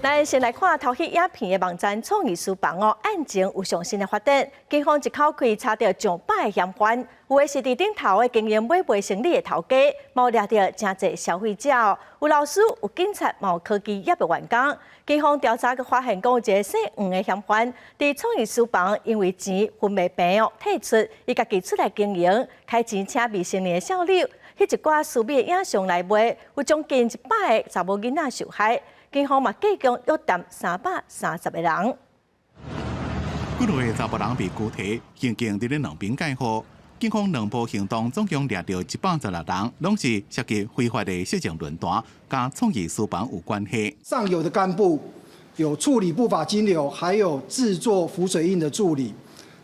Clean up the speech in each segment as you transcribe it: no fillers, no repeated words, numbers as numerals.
咱先来看偷翕影片的网站创意书房哦，案情有上新的发展。警方一口气查到上百个嫌犯，有的是伫顶头的经营买卖生理的头家，嘛有掠到真侪消费者哦。有老师、有警察，嘛有科技业的员工。警方调查佮发现，讲有一个姓黄的嫌犯，伫创意书房因为钱分未平哦，退出，伊家己出来经营，开钱请未成年的少女，翕一寡私密的影像来卖，有将近100个查某囡仔受害。警方嘛计共约谈330个人。几落个查甫人被拘提，刑警伫咧2边介护。警方2波行动总共掠到116人，拢是涉及非法的色情论坛，甲创意书房有关系。上游的干部有处理不法金流，还有制作浮水印的助理。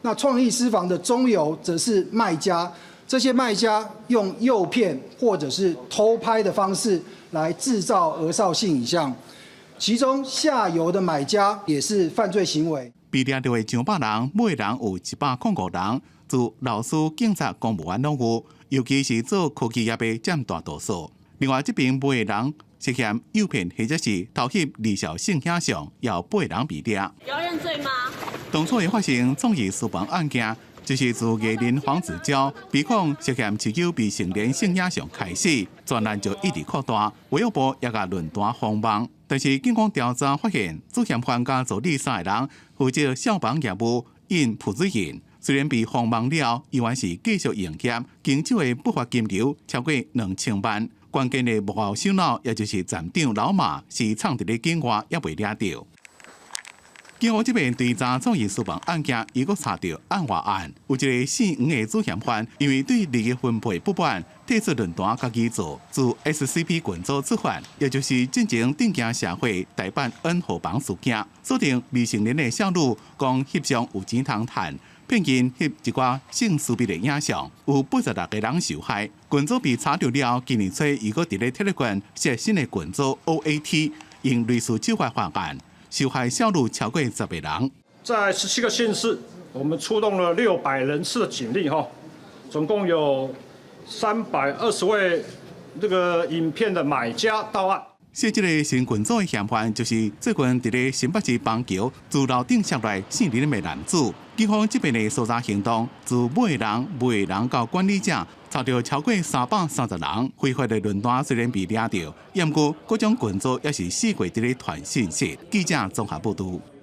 那创意私房的中游则是卖家，这些卖家用诱骗或者是偷拍的方式来制造儿少性影像。其中下游的买家也是犯罪行为。被掠到的上百人，每个人有105人，自老师、警察、公务员拢有，尤其是做科技业的占大多数。另外，这边每个人涉嫌诱骗或者是偷翕离校性影像，也有8个人被抓。有认罪吗？当初会发生创意书房案件，就是自艺人黄子佼被控涉嫌持有未成年性影像开始，专案就一直扩大，卫生部也甲论坛封网。但是警方调查发现，主嫌犯加助理3个人负责校房业务，因朴水印。虽然被封网了，依然是继续营业，经手的不法金流超过2000万。关键的幕后首脑，也就是站长老马，是藏伫咧境外，也未抓到。警方这边对查创意书房案件，伊阁查到案外案，有一个姓黄的主嫌犯，因为对利益分配不满，退出论坛家己做，自 SCP 群组出发，也就是进行定行社会代办N号房事件，锁定未成年的少女，讲翕上有钱通赚，骗因翕一寡性私密的影像，有86个人受害。群组被查到了，今年初伊阁伫咧Telegram设新的群组 OAT， 因类似手法犯案。受害少女超过10个人，在17个县市，我们出动了600人次的警力，总共有320位这个影片的买家到案。涉这个新群组的嫌犯，就是最近伫咧新北市邦桥自楼顶下来4人的男子。警方这边的搜查行动，自每个人到管理者，查到超过330人。非法的论坛虽然被抓到，不过各种群组也是4月伫咧传信息。记者综合报道。